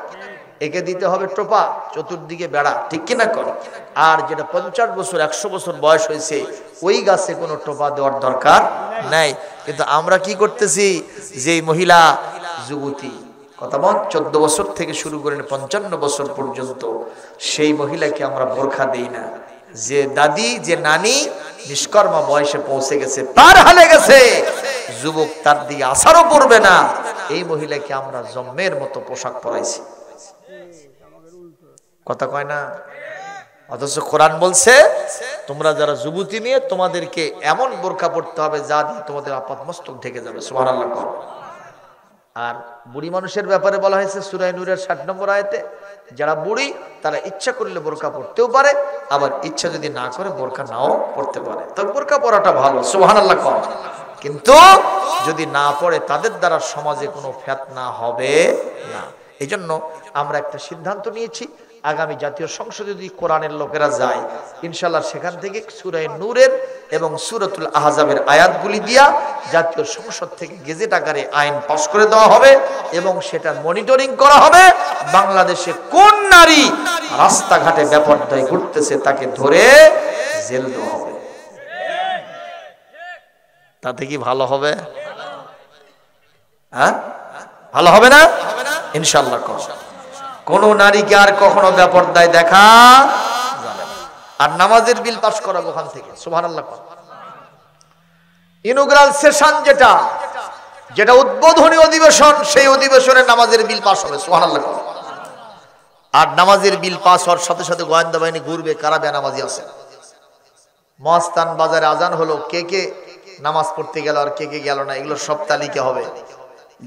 একে দিতে হবে টোপা, চতুর্দিকে বেড়া। ঠিক কিনা কর? আর যেটা 50 বছর 100 বছর বয়স হয়েছে, ওই গাছে কোনো টোপা দেওয়ার দরকার নাই। কিন্তু আমরা কি করতেছি? যে মহিলা যুবতী, কথা বল, 14 বছর থেকে শুরু করে 55 বছর পর্যন্ত, সেই মহিলাকে আমরা বোরখা দেই না। যে দাদি, যে নানি নিষ্কর্মা বয়সে পৌঁছে গেছে, তার হালে গেছে, যুবক তার দিকে আসারও পড়বে না, এই মহিলাকে আমরা জম্মের মতো পোশাক পরাইছি। কথা কয় না? অথচ কোরআন বলছে তোমরা যারা যুবতী মেয়ে তোমাদেরকে এমন বোরকা পড়তে হবে যা দিয়ে তোমাদের আপাত মস্তক ঢেকে যাবে, সুবহানাল্লাহ। আর বুড়ি মানুষের ব্যাপারে বলা হয়েছে সূরা নূরের 60 নম্বর আয়াতে, যারা বুড়ি তারা ইচ্ছা করলে বোরকা পড়তেও পারে, আবার ইচ্ছা যদি না করে বোরকা নাও পড়তে পারে। তবে বোরকা পরাটা ভালো, সুবহানাল্লাহ। কিন্তু যদি না পড়ে তাদের দ্বারা সমাজে কোনো ফিতনা হবে না। এই জন্য আমরা একটা সিদ্ধান্ত নিয়েছি, আগামী জাতীয় সংসদে যদি কোরআনের লোকেরা যায়, ইনশাআল্লাহ সেখান থেকে সূরা নূরের এবং সূরাতুল আহজাবের আয়াতগুলি দিয়া জাতীয় সংসদ থেকে গেজেট আকারে আইন পাস করে দেওয়া হবে এবং সেটা মনিটরিং করা হবে। বাংলাদেশে কোন নারী রাস্তাঘাটে বেপরদায় ঘুরতেছে তাকে ধরে জেল দেওয়া হবে। তাতে কি ভালো হবে? হ্যাঁ, ভালো হবে না? ইনশাআল্লাহ কোন নারীকে আর কখনো বেপরদায় দেখা যাবে না। আর নামাজের বিল পাস করাবো ওখান থেকে, সুবহানাল্লাহ। ইনগ্রাল সেশন যেটা উদ্বোধনী অধিবেশন, সেই অধিবেশনে নামাজের বিল পাস হবে, সুবহানাল্লাহ। আর নামাজের বিল পাস হওয়ার সাথে সাথে গোয়েন্দা বাহিনী ঘুরবে কারা বেনামাজি আছে। মস্তান বাজারে আজান হলো, কে কে নামাজ পড়তে গেল আর কে কে গেল না, এগুলো সব তালিকা হবে।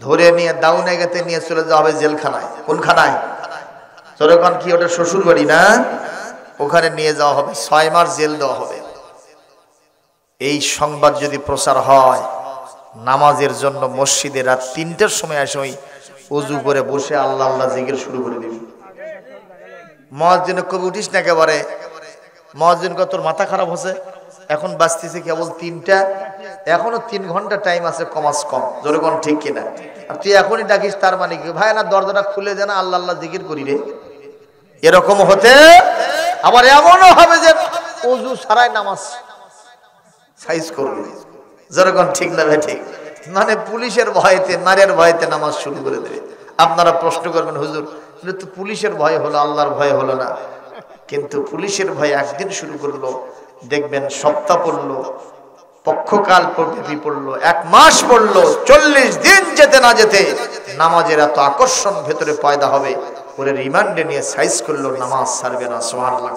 ধরে নিয়ে দাউনে গেতে নিয়ে চলে যাওয়া হবে জেলখানায়। কোনখানায়? যখন কি ওটা শ্বশুর বাড়ি না, ওখানে নিয়ে যাওয়া হবে, 6 মাস জেল দেওয়া হবে। এই সংবাদ যদি প্রচার হয়, নামাজের জন্য মসজিদে রাত 3টার সময় আসে ওই ওযু করে বসে আল্লাহ আল্লাহ জিকির শুরু করে দিবি। মুয়াজ্জিন কবি উঠিস না একেবারে, মুয়াজ্জিন কত তোর মাথা খারাপ হচ্ছে, এখন বাজতেছে কেবল 3টা, এখনো 3 ঘন্টা টাইম আছে কমাস কম, জোরে কোন ঠিক কিনা? আর তুই এখনই ডাকিস, তার মানে কি ভাই না দরজাটা খুলে দে না, আল্লাহ আল্লাহ জিকির করি রে। এরকম হতে আবার এমনও হবে যে ওযু ছাড়াই নামাজ সাইজ করবে, জোরে কোন ঠিক না ভাই? ঠিক, মানে পুলিশের ভয়তে, মারের ভয়তে নামাজ শুরু করে দেবে। আপনারা প্রশ্ন করবেন, হুজুর এটা তো পুলিশের ভয় হলো, আল্লাহর ভয় হলো না। কিন্তু পুলিশের ভয় একদিন শুরু করলো, দেখবেন সপ্তাহ পড়লো, পক্ষকাল ব্যাপী পড়লো, 1 মাস পড়লো, 40 দিন যেতে না যেতে নামাজের এত আকর্ষণ ভেতরে পয়দা হবে, ওরে রিমান্ডে নিয়ে সাইজ করলো, নামাজ ছাড়বে না, সুবহানাল্লাহ।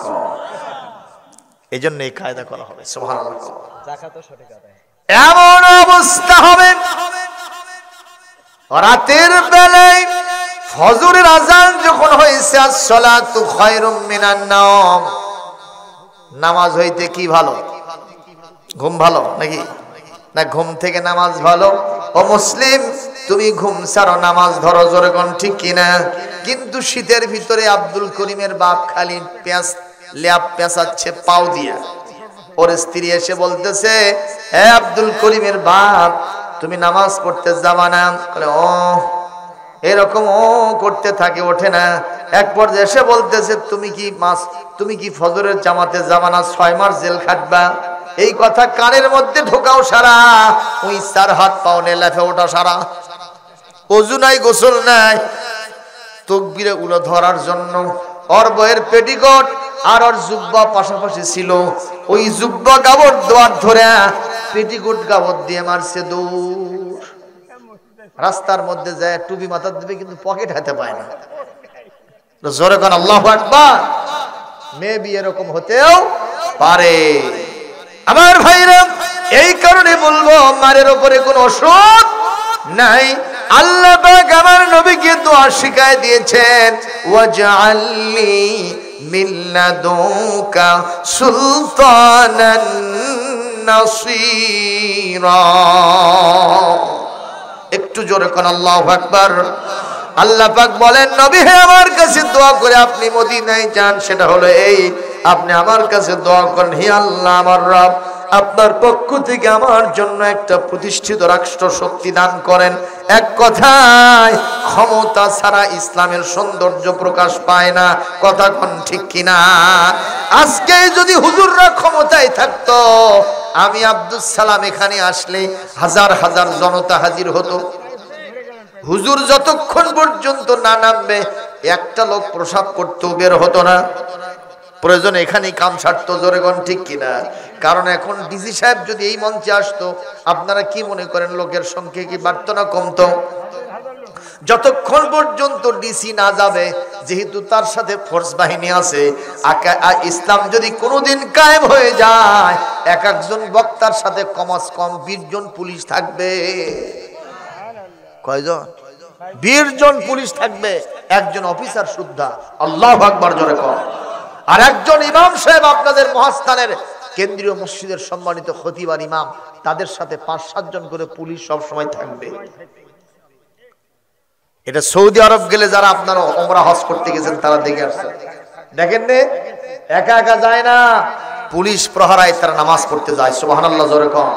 এই জন্য এই কায়দা করা হবে, সুবহানাল্লাহ। এমন অবস্থা হবে রাতের বেলায় ফজরের আজান যখন হয়েছে, আসসালাতু খায়রুম মিনান নাওম, নামাজ হইতে কি ভালো? ঘুম ভালো নাকি? না ঘুম থেকে নামাজ ভালো? ও মুসলিম, তুমি ঘুম ছাড়ো, নামাজ ধরো, জোরে কোন ঠিক কিনা? কিন্তু শীতের ভিতরে আব্দুল করিমের বাপ খালি ল্যাপ পেঁচাচ্ছে পাও দিয়া। ওর স্ত্রী এসে বলতেছে, হে আব্দুল করিমের বাপ, তুমি নামাজ পড়তে যাবা না? ও এরকম ও করতে থাকে, ওঠে না। এক পর্যায়ে এসে বলতেছে, তুমি কি ফজরের জামাতে যাবা না? 6 মাস জেল খাটবা। এই কথা কানের মধ্যে ঢোকাও সারা, ওই 4 হাত পাও লাফে ওঠা সারা, ওযু নাই, গোসল নাই, তাকবীরে উলো ধরার জন্য ওর বইয়ের পেটিকোট আর ওর জুব্বা পাশাপাশি ছিল, ওই জুব্বা কাপড় দোয়ার ধরে পেটিকোট কাপড় দিয়ে মারছে দৌড়। রাস্তার মধ্যে যায় টুপি মাথা দিবে, কিন্তু পকেট হাতে পায় না, জোরে কোন আল্লাহু আকবার। মেবি এরকম হতেও পারে। আমার ভাইরা, এই কারণে বলবো, মারের উপরে কোনো ওষুধ নাই। আল্লাহ পাক আমার নবীকে দোয়া শিখায় দিয়েছেন, ওয়াজআলনি মিন লাদুনকা সুলতানান নাসীরা। একটু জোরে কোন আল্লাহু আকবার। আল্লাহ পাক বলেন, নবী হে, আমার কাছে দোয়া করে আপনি মদিনায় যান। সেটা হলো এই, আপনি আমার কাছে দোয়া করেন, হে আল্লাহ আমার রব, আপনার পক্ষ থেকে আমার জন্য একটা প্রতিষ্ঠিত রাষ্ট্র শক্তি দান করেন। এক কথায়, ক্ষমতা ছাড়া ইসলামের সৌন্দর্য প্রকাশ পায় না, কথা কোন ঠিক কিনা? আজকে যদি হুজুররা ক্ষমতায় থাকতো, আমি আব্দুল সালাম এখানে আসলে হাজার হাজার জনতা হাজির হতো। হুজুর যতক্ষণ পর্যন্ত না নামবে, একটা লোক প্রসাব করতেও বের হতো না। প্রয়োজন এখানেই কাম সারতো, জোরে কোন ঠিক কিনা? কারণ এখন ডিসি সাহেব যদি এই মঞ্চে আসতো, আপনারা কি মনে করেন লোকের সংখ্যা কি বাড়তো না কমতো? যতক্ষণ পর্যন্ত ডিসি না যাবে, যেহেতু তার সাথে ফোর্স বাহিনী আছে, ইসলাম যদি কোনোদিন কায়েম হয়ে যায়, এক একজন বক্তার সাথে কমাস কম 20 জন পুলিশ থাকবে। কয়জন? 20 জন পুলিশ থাকবে, একজন অফিসার সুদ্ধা। আল্লাহু আকবার জোরে কর। আর একজন ইমাম সাহেব, আপনাদের মহাস্থানের কেন্দ্রীয় মসজিদের সম্মানিত খতিব আর ইমাম, তাদের সাথে 5-7 জন করে পুলিশ সব সময় থাকবে। এটা সৌদি আরব গেলে যারা আপনারা ওমরা হজ করতে গেছেন তারা দেখে আসছেন, দেখেন নে, একা একা যায় না, পুলিশ প্রহরায় তারা নামাজ পড়তে যায়। সুবহানাল্লাহ জোরে কর।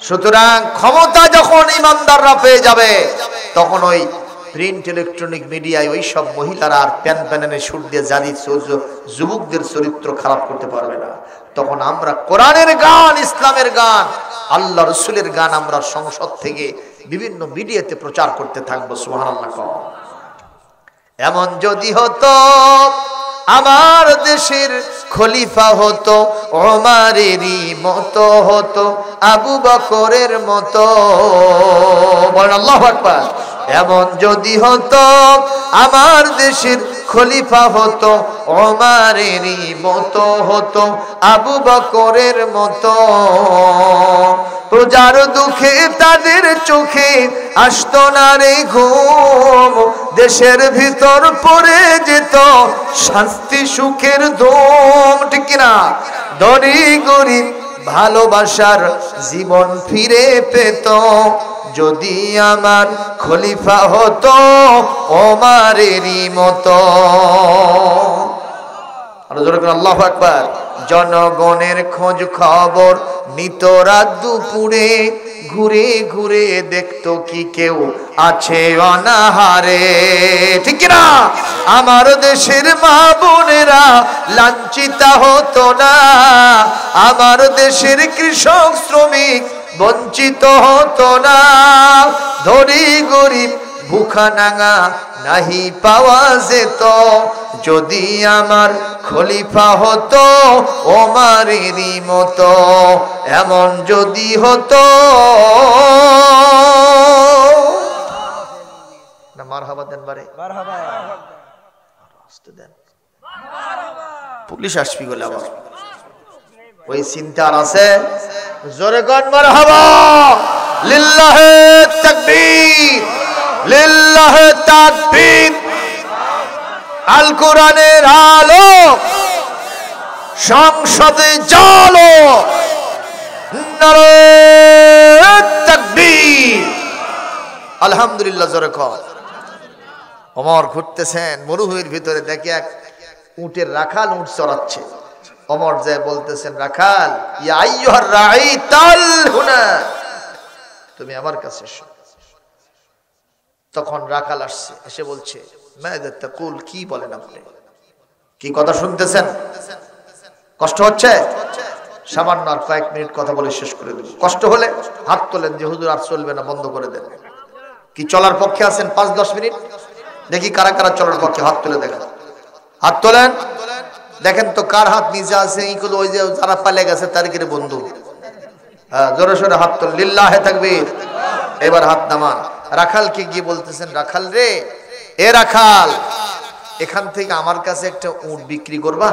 সুতরাং ক্ষমতা যখন ইমানদাররা পেয়ে যাবে, তখন ওই প্রিন্ট ইলেকট্রনিক মিডিয়ায় ওই সব মহিলারা আর প্যান প্যানে সুর দিয়ে জারি যুবকদের চরিত্র খারাপ করতে পারবে না। তখন আমরা কোরআনের গান, ইসলামের গান, আল্লাহ রসুলের গান আমরা সংসদ থেকে বিভিন্ন মিডিয়াতে প্রচার করতে থাকবো। সুবহানাল্লাহ। এমন যদি হতো আমার দেশের খলিফা হতো ওমরেরই মতো, হতো আবু বকরের মতো, বলেন আল্লাহু আকবার। এমন যদি হতো আমার দেশের খলিফা হতো ওমরেরই মতো, হতো আবু বকরের মতো, প্রজার দুঃখে তাদের চোখে আসতো না রে ঘুম, দেশের ভিতর পড়ে যেত শান্তি সুখের ধুম, ঠিক কিনা? ধনী গরিব ভালোবাসার জীবন ফিরে পেত, যদি আমার খলিফা হতো ওমরেরই মতো। আল্লাহু আকবার। জনগণের খোঁজ খবর নিত রাত দুপুরে, ঘুরে ঘুরে দেখতো কি কেউ আছে অনাহারে, ঠিক না? আমার দেশের মা বোনেরা লাঞ্ছিতা হতো না, আমার দেশের কৃষক শ্রমিক বঞ্চিত হতো না, ধনী গরিব ভুখা নাঙা নাহি পাওয়া যেত, যদি আমার খলিফা হতো ওমরেরই মতো। এমন যদি হতো, না মারহাবা দেন বারে, মারহাবা আসতে দেন, পুলিশ আসবি বলে আবার ওই চিন্তার আছে। জোরে কোন মারহাবা। লিল্লাহে তাকবীর, লিল্লাহে তাকবীর। আল কোরআনের আলো সংসদে জালো, নারে তাকবীর। আলহামদুলিল্লাহ জোরে কর। ওমর ঘুরতেছেন মরুভূমির ভিতরে, দেখে এক উটের রাখাল উট চড়াচ্ছে। ওমর যায় বলতেছেন, রাখাল, ইয়া আইয়ুহার রাঈ তাল হুনা, তুমি আমার কাছে এসো। তখন রাখাল আসছে, এসে বলছে, মাযা তাকুল, কি বলেন আপনি, কি কথা শুনতেছেন? কষ্ট হচ্ছে? সামান্য আর কয়েক মিনিট কথা বলে শেষ করে দেব। কষ্ট হলে হাত তোলেন যে হুজুর আর চলবে না, বন্ধ করে দেন। কি চলার পক্ষে আছেন 5-10 মিনিট? দেখি কারা কারা চলার পক্ষে, হাত তুলে দেখেন, হাত তোলেন। দেখেন তো কার হাত নিচে আছে, ওই যে যারা পালে গেছে তারিখের বন্ধু। হ্যাঁ, জোরে সোরে হাত তোলেন, লিল্লাহে তাকবীর। এবার হাত নামান। রাখালকে গিয়ে বলতেছেন, রাখাল রে, এ রাখাল, এখান থেকে আমার কাছে একটা উট বিক্রি করবা।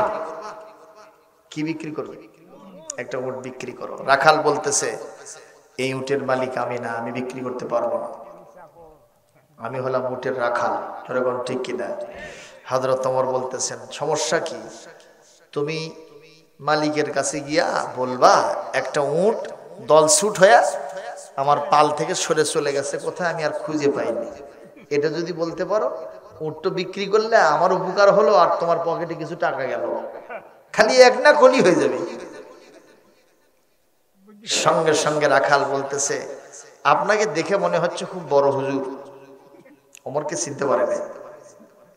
কি বিক্রি করবে? একটা উট বিক্রি করো। রাখাল বলতেছে, এই উটের মালিক আমি না, আমি বিক্রি করতে পারবো না, আমি হলাম উটের রাখাল। এরকম ঠিক কিনা? হযরত ওমর বলতেছেন, সমস্যা কি? তুমি মালিকের কাছে গিয়া বলবা একটা উট দলছুট হয়ে আমার পাল থেকে সরে চলে গেছে কোথায়, আমি আর খুঁজে পাইনি। এটা যদি বলতে পারো, উটটা বিক্রি করলে আমার উপকার হলো আর তোমার পকেটে কিছু টাকা গেল, খালি এক না কলি হয়ে যাবে। সঙ্গে সঙ্গে রাখাল বলতেছে, আপনাকে দেখে মনে হচ্ছে খুব বড় হুজুর। ওমরকে চিনতে পারে না।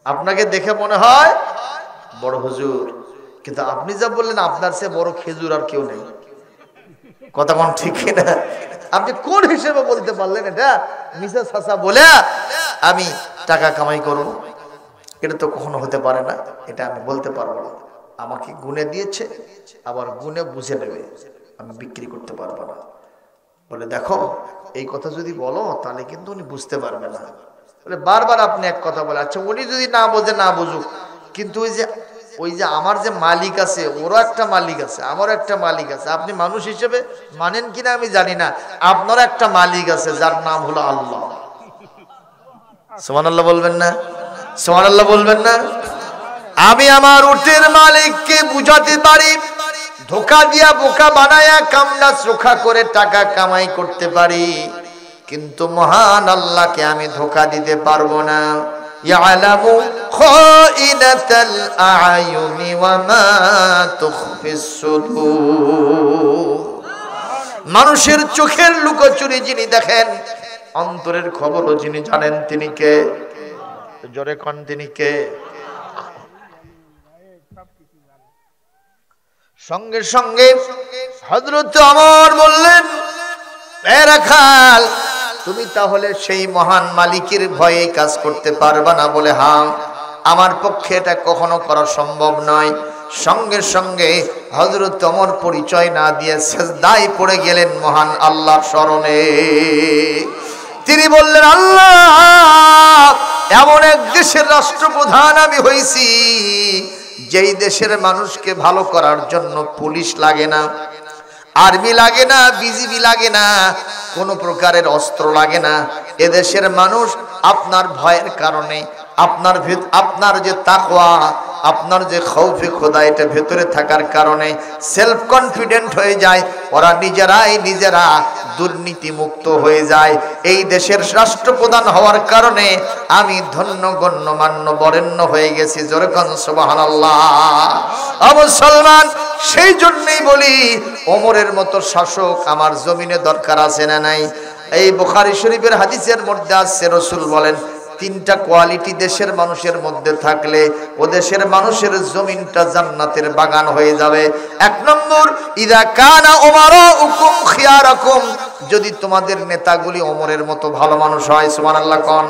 আপনাকে দেখে মনে হয় বড় হুজুর, কিন্তু আপনি যা বললেন আপনার চেয়ে বড় খেজুর আর কেউ নেই। কথা কোন ঠিক না? আপনি কোন হিসেবে বলতে পারলেন এটা মিসেস হাসা বলে আমি টাকা কামাই করব? এটা তো কখনো হতে পারে না, এটা আমি বলতে পারবো না। আমাকে গুনে দিয়েছে, আবার গুনে বুঝে নেবে, আমি বিক্রি করতে পারবো না। বলে, দেখো এই কথা যদি বলো তাহলে কিন্তু উনি বুঝতে পারবে না। বারবার আপনি এক কথা বলে, আচ্ছা উনি যদি না বোঝে না বুঝুক, কিন্তু ওই যে আমার যে মালিক আছে, ওরও একটা মালিক আছে, আমারও একটা মালিক আছে। আপনি মানুষ হিসেবে মানেন কিনা আমি জানি না, আপনারও একটা মালিক আছে যার নাম হলো আল্লাহ। সুবহানাল্লাহ বলবেন না? সুবহানাল্লাহ বলবেন না? আমি আমার উটের মালিককে বুঝাতে পারি, ধোকা দিয়া বোকা বানায়া কামনা চোখা করে টাকা কামাই করতে পারি, কিন্তু মহান আল্লাহকে আমি ধোকা দিতে পারবো না। ইয়ালামু খাইনাতাল আয়ুনি ওয়া মা তুখফিস সুদূর। মানুষের চোখের লুকোচুরি যিনি দেখেন, অন্তরের খবরও যিনি জানেন, তিনি কে? জোরে কোন তিনি কে? সঙ্গে সঙ্গে হযরত ওমর বললেন, এ রাখাল, তুমি তাহলে সেই মহান মালিকের ভয়ে কাজ করতে পারবা না? বলে, হ্যাঁ, আমার পক্ষে এটা কখনো করা সম্ভব নয়। সঙ্গে সঙ্গে হযরত ওমর পরিচয় না দিয়ে সিজদায় পড়ে গেলেন মহান আল্লাহর শরণে। তিনি বললেন, আল্লাহ, এমন এক দেশের রাষ্ট্রপ্রধান আমি হইছি যেই দেশের মানুষকে ভালো করার জন্য পুলিশ লাগে না, আর্মি লাগে না, বিজিবি লাগে না, কোনো প্রকারের অস্ত্র লাগে না। এদেশের মানুষ আপনার ভয়ের কারণে, আপনার যে তাকওয়া, আপনার যে খৌফে খোদা, এটা ভেতরে থাকার কারণে সেলফ কনফিডেন্ট হয়ে যায়, ওরা নিজেরা দুর্নীতি মুক্ত হয়ে যায়। এই দেশের রাষ্ট্রপ্রধান হওয়ার কারণে আমি ধন্য গণ্যমান্য বরেণ্য হয়ে গেছি। জোরে কোন সুবহানাল্লাহ। মুসলমান, সেই জন্যই বলি, ওমরের মতো শাসক আমার জমিনে দরকার আছে না নাই? এই বুখারী শরীফের হাদিসের মধ্যে আছে, রাসূল বলেন, তিনটা কোয়ালিটি দেশের মানুষের মধ্যে থাকলে ও দেশের মানুষের জমিনটা জান্নাতের বাগান হয়ে যাবে। এক নম্বর, ইদা কানা উমারাউকুম খিয়ারাকুম, যদি তোমাদের নেতাগুলি ওমরের মতো ভালো মানুষ হয়। সুবহানাল্লাহ কোন।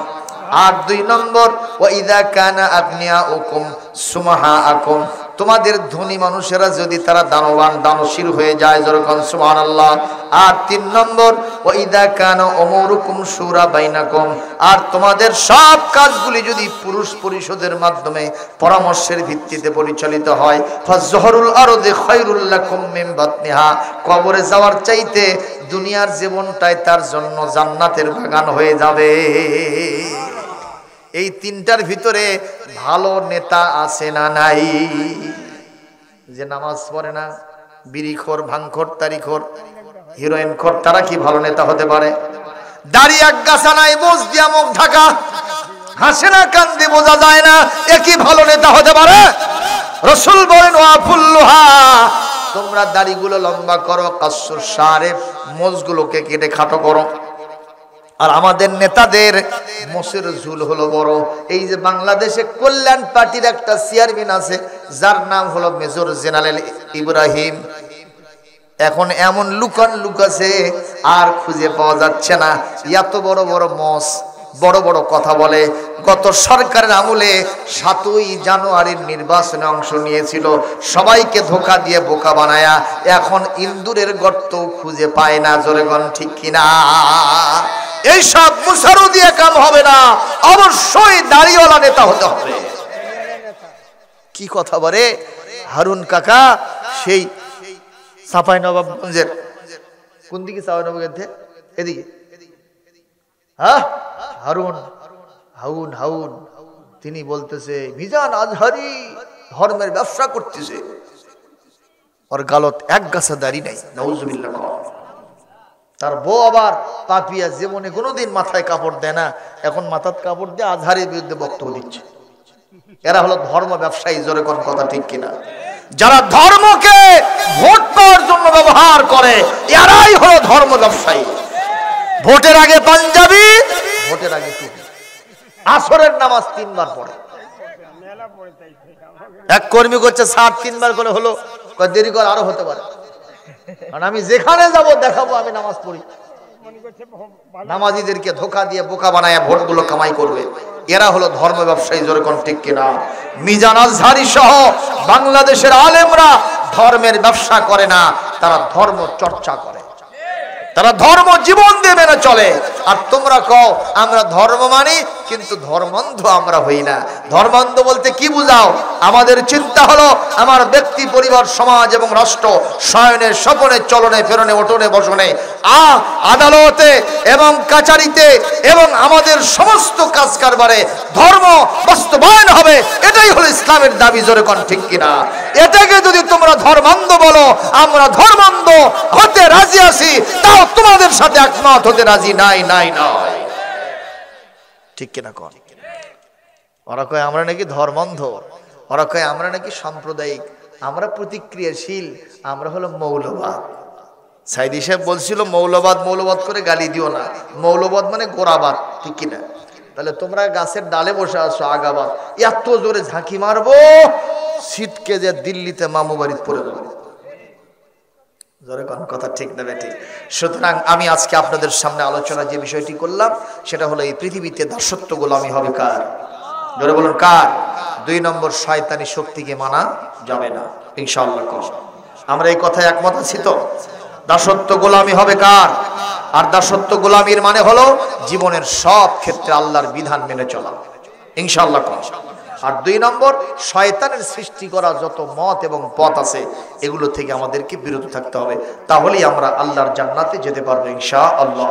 আর দুই নম্বর, ওয়া ইদা কানা আগনিয়াউকুম সুমাহাআকুম, তোমাদের ধনী মানুষেরা যদি তারা দানবান দানশীল হয়ে যায়। যেরকম সুবহানাল্লাহ। আর তিন নম্বর, ওয়া ইদা কানা উমুরুকুম শুরা বাইনাকুম, আর তোমাদের সব কাজগুলি যদি পুরুষ পরিষদের মাধ্যমে পরামর্শের ভিত্তিতে পরিচালিত হয়। ফাজহরুল আরদি খায়রুল লাকুম মিন বাতনিহা, কবরে যাওয়ার চাইতে দুনিয়ার জীবনটাই তার জন্য জান্নাতের বাগান হয়ে যাবে। এই তিনটার ভিতরে ভালো নেতা আছে না নাই? যে নামাজ পড়ে না, বিড়িখোর, ভাঙখোর, তারিখোর, হিরোইনখোর, তারা কি ভালো নেতা হতে পারে? দাড়ি এক গাছা নাই, মোজ দিয়া মুখ ঢাকা, হাসে না কান্দে বোঝা যায় না, এ কি ভালো নেতা হতে পারে? রাসূল বলেন, ওয়াফুল্লুহা, তোমরা দাড়িগুলো লম্বা করো, কাসুর শারে, মোজগুলোকে কেটে খাটো করো। আর আমাদের নেতাদের মোষের ঝুল হলো বড়। এই যে বাংলাদেশে কল্যাণ পার্টির একটা চেয়ারম্যান আছে, যার নাম হলো মেজর জেনারেল ইব্রাহিম। এখন এমন লুক আছে, আর খুঁজে পাওয়া যাচ্ছে না। এত বড় বড় মোষ, বড় বড় কথা বলে। গত সরকারের আমলে 7ই জানুয়ারির নির্বাচনে অংশ নিয়েছিল, সবাইকে ধোকা দিয়ে বোকা বানায়া এখন ইন্দুরের গর্ত খুঁজে পায় না। জোরেগণ ঠিক কিনা? এইসব মুসারু দিয়ে কাম হবে না, অবশ্যই দাড়িওয়ালা নেতা হতে হবে। কি কথা বলে হারুন কাকা, সেই চাঁপাইনবাবগঞ্জের কোন দিকে? চাঁপাইনবাবগঞ্জে এদিকে, হ্যাঁ, হাউন, তিনি বলতেছে মিজান আজহারি ধর্মের ব্যবসা করতেছে, ওর গালত এক গাছা দাড়ি নাই। নাউজুবিল্লাহ। তার বউ আবার পাপিয়া, জীবনে কোনোদিন মাথায় কাপড় দেয় না, এখন মাথার কাপড় দিয়ে আজহারের বিরুদ্ধে বক্তব্য দিচ্ছে। এরা হলো ধর্ম ব্যবসায়ী। জোরে কোন কথা ঠিক কিনা? যারা ধর্মকে ভোট পাওয়ার জন্য ব্যবহার করে, এরাই হলো ধর্ম ব্যবসায়ী। ভোটের আগে পাঞ্জাবি, ভোটের আগে টুপি, আসরের নামাজ 3 বার পড়ে। এক কর্মী করছে 3 বার করে হলো, দেরি করে আরো হতে পারে, কারণ আমি যেখানে যাব দেখাবো আমি নামাজ পড়ি। নামাজিদেরকে ধোকা দিয়ে বোকা বানায় ভোটগুলো কামাই করবে। এরা হলো ধর্ম ব্যবসায়ী। জোরে কোন ঠিক কিনা? মিজান আজহারি সহ বাংলাদেশের আলেমরা ধর্মের ব্যবসা করে না, তারা ধর্ম চর্চা করে, তারা ধর্ম জীবন দিয়ে মেনে চলে। আর তোমরা কও আমরা ধর্ম মানি কিন্তু ধর্মান্ধ আমরা হই না। ধর্মান্ধ বলতে কি বুঝাও? আমাদের চিন্তা হলো আমার ব্যক্তি, পরিবার, সমাজ এবং রাষ্ট্র শয়নে স্বপনে চলনে ফেরনে ওঠনে বসনে আদালতে এবং কাচারিতে এবং আমাদের সমস্ত কাজ কারবারে ধর্ম বাস্তবায়ন হবে, এটাই হলো ইসলামের দাবি। জোরে কোন ঠিক কিনা? এটাকে যদি তোমরা ধর্মান্ধ বলো, আমরা ধর্মান্ধ হতে রাজি আছি, তাও তোমাদের সাথে একমত হতে রাজি নাই। ঠিক কিনা কোন? ওরা কয় আমরা নাকি ধর্মান্ধ, ওরা কয় আমরা নাকি সাম্প্রদায়িক, আমরা প্রতিক্রিয়াশীল, আমরা হলো মৌলবাদ। সাইদি সাহেব বলছিল মৌলবাদ করে গালি দিও না, মৌলবাদ মানে গোড়াবাদ। ঠিক কিনা? তাহলে তোমরা গাছের ডালে বসে আছো আগাবাদ, এত জোরে ঝাঁকি মারবো শীতকে যে দিল্লিতে মামু বাড়িতে পড়ে যাবে। জোরে কোন কথা ঠিক না ঠিক? সুতরাং আমি আজকে আপনাদের সামনে আলোচনা যে বিষয়টি করলাম সেটা হলো এই পৃথিবীতে দাসত্ব গোলামি হবে কার? জোরে বলুন কার? 2 নম্বর, শয়তানি শক্তিকে মানা যাবে না ইনশাআল্লাহ। আমরা এই কথায় একমত আছি তো? দাসত্ব গোলামি হবে কার? আর দাসত্ব গোলামির মানে হলো জীবনের সব ক্ষেত্রে আল্লাহর বিধান মেনে চলা ইনশাআল্লাহ। আর 2 নম্বর, শয়তানের সৃষ্টি করা যত মত এবং পথ আছে এগুলো থেকে আমাদেরকে বিরত থাকতে হবে, তাহলেই আমরা আল্লাহর জান্নাতে যেতে পারবো ইনশাআল্লাহ।